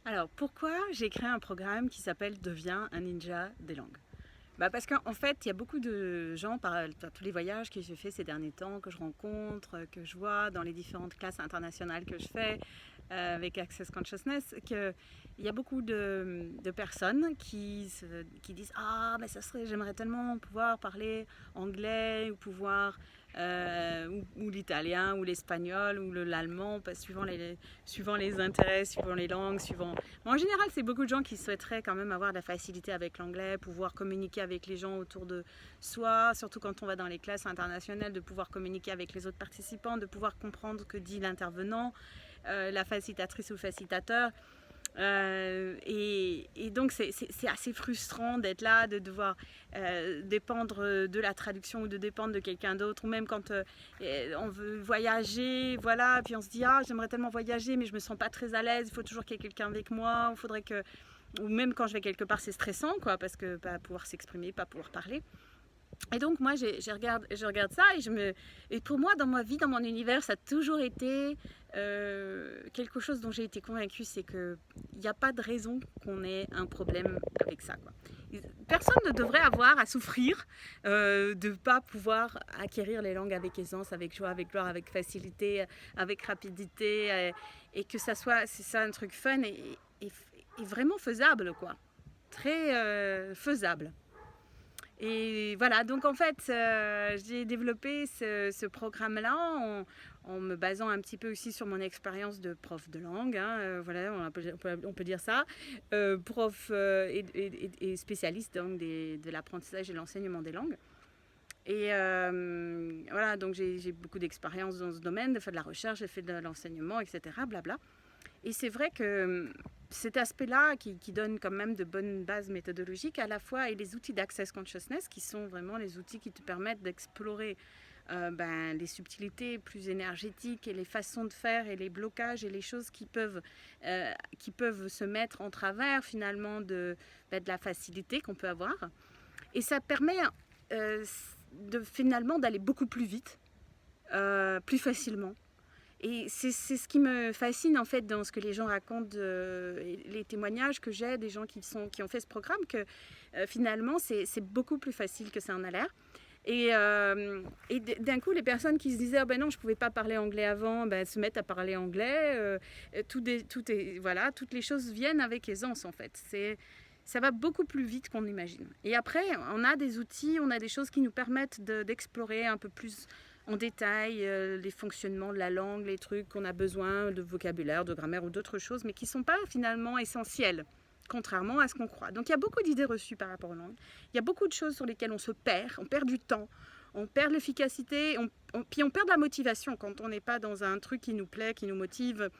Alors, pourquoi j'ai créé un programme qui s'appelle Deviens un ninja des langues? Parce qu'en fait, il y a beaucoup de gens, par tous les voyages que j'ai fait ces derniers temps, que je rencontre, que je vois dans les différentes classes internationales que je fais avec Access Consciousness, qu'il y a beaucoup de personnes qui disent ah, mais j'aimerais tellement pouvoir parler anglais ou pouvoir ou l'italien ou l'espagnol ou l'allemand, suivant les intérêts, suivant les langues, suivant. Mais en général, c'est beaucoup de gens qui souhaiteraient quand même avoir de la facilité avec l'anglais, pouvoir communiquer avec les gens autour de soi, surtout quand on va dans les classes internationales, de pouvoir communiquer avec les autres participants, de pouvoir comprendre ce que dit l'intervenant, la facilitatrice ou le facilitateur. Et donc c'est assez frustrant d'être là, de devoir dépendre de la traduction ou de dépendre de quelqu'un d'autre, ou même quand on veut voyager, voilà, puis on se dit ah j'aimerais tellement voyager mais je me sens pas très à l'aise, il faut toujours qu'il y ait quelqu'un avec moi, ou même quand je vais quelque part c'est stressant quoi, parce que pas pouvoir s'exprimer, pas pouvoir parler. Et donc moi je regarde ça et pour moi dans ma vie, dans mon univers, ça a toujours été quelque chose dont j'ai été convaincue, c'est qu'il n'y a pas de raison qu'on ait un problème avec ça, quoi. Personne ne devrait avoir à souffrir de ne pas pouvoir acquérir les langues avec aisance, avec joie, avec gloire, avec facilité, avec rapidité, et que ça soit, c'est ça, un truc fun et vraiment faisable, quoi. Très faisable. Et voilà, donc en fait, j'ai développé ce programme-là en me basant un petit peu aussi sur mon expérience de prof de langue, hein, voilà, on peut dire ça, prof et spécialiste donc, de l'apprentissage et de l'enseignement des langues. Et voilà, donc j'ai beaucoup d'expérience dans ce domaine, j'ai fait de la recherche, j'ai fait de l'enseignement, etc. Blabla. Et c'est vrai que cet aspect-là qui donne quand même de bonnes bases méthodologiques à la fois, et les outils d'Access Consciousness qui sont vraiment les outils qui te permettent d'explorer les subtilités plus énergétiques et les façons de faire et les blocages et les choses qui peuvent se mettre en travers finalement de la facilité qu'on peut avoir. Et ça permet finalement d'aller beaucoup plus vite, plus facilement. Et c'est ce qui me fascine en fait dans ce que les gens racontent, les témoignages que j'ai des gens qui ont fait ce programme, que finalement c'est beaucoup plus facile que ça en a l'air. Et d'un coup, les personnes qui se disaient oh ben non, je ne pouvais pas parler anglais avant, ben, se mettent à parler anglais. Voilà, toutes les choses viennent avec aisance en fait. Ça va beaucoup plus vite qu'on imagine. Et après, on a des outils, on a des choses qui nous permettent d'explorer un peu plus en détail les fonctionnements de la langue, les trucs qu'on a besoin de vocabulaire, de grammaire ou d'autres choses, mais qui ne sont pas finalement essentielles, contrairement à ce qu'on croit. Donc il y a beaucoup d'idées reçues par rapport aux langues. Il y a beaucoup de choses sur lesquelles on perd du temps, on perd l'efficacité, puis on perd de la motivation quand on n'est pas dans un truc qui nous plaît, qui nous motive.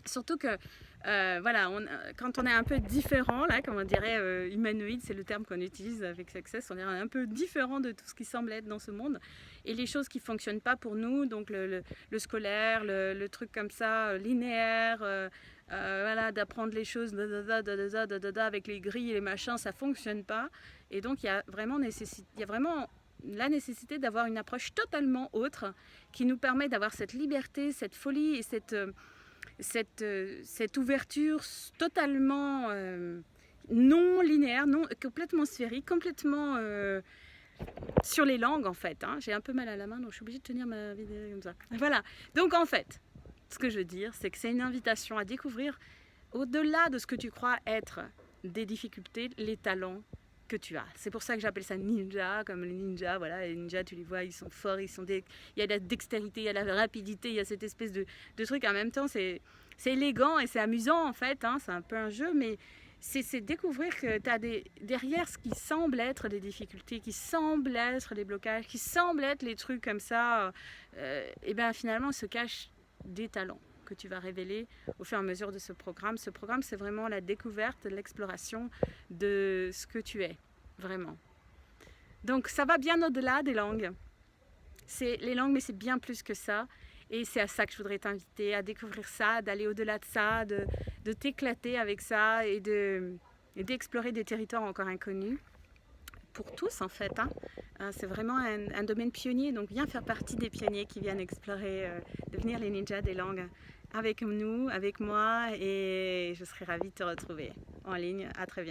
Surtout que voilà, quand on est un peu différent, là, comme on dirait humanoïde, c'est le terme qu'on utilise avec Success, on est un peu différent de tout ce qui semble être dans ce monde. Et les choses qui ne fonctionnent pas pour nous, donc le scolaire, le truc comme ça, linéaire, voilà, d'apprendre les choses avec les grilles et les machins, ça ne fonctionne pas. Et donc il y a vraiment la nécessité d'avoir une approche totalement autre qui nous permet d'avoir cette liberté, cette folie et cette ouverture totalement non linéaire, complètement sphérique, complètement sur les langues en fait. Hein. J'ai un peu mal à la main, donc je suis obligée de tenir ma vidéo comme ça. Voilà. Donc en fait, ce que je veux dire, c'est que c'est une invitation à découvrir, au-delà de ce que tu crois être des difficultés, les talents que tu as. C'est pour ça que j'appelle ça ninja, comme les ninjas, voilà, les ninjas, tu les vois, ils sont forts, il y a de la dextérité, il y a de la rapidité, il y a cette espèce de truc, en même temps, c'est élégant et c'est amusant, en fait, hein, c'est un peu un jeu, mais c'est découvrir que tu as derrière ce qui semble être des difficultés, qui semble être des blocages, qui semble être les trucs comme ça, et bien finalement se cachent des talents que tu vas révéler au fur et à mesure de ce programme. Ce programme, c'est vraiment la découverte, l'exploration de ce que tu es, vraiment. Donc ça va bien au-delà des langues. C'est les langues, mais c'est bien plus que ça. Et c'est à ça que je voudrais t'inviter, à découvrir ça, d'aller au-delà de ça, de t'éclater avec ça et d'explorer des territoires encore inconnus. Pour tous en fait. Hein. C'est vraiment un domaine pionnier, donc viens faire partie des pionniers qui viennent explorer, devenir les ninjas des langues. avec nous, avec moi, et je serai ravie de te retrouver en ligne. À très bientôt.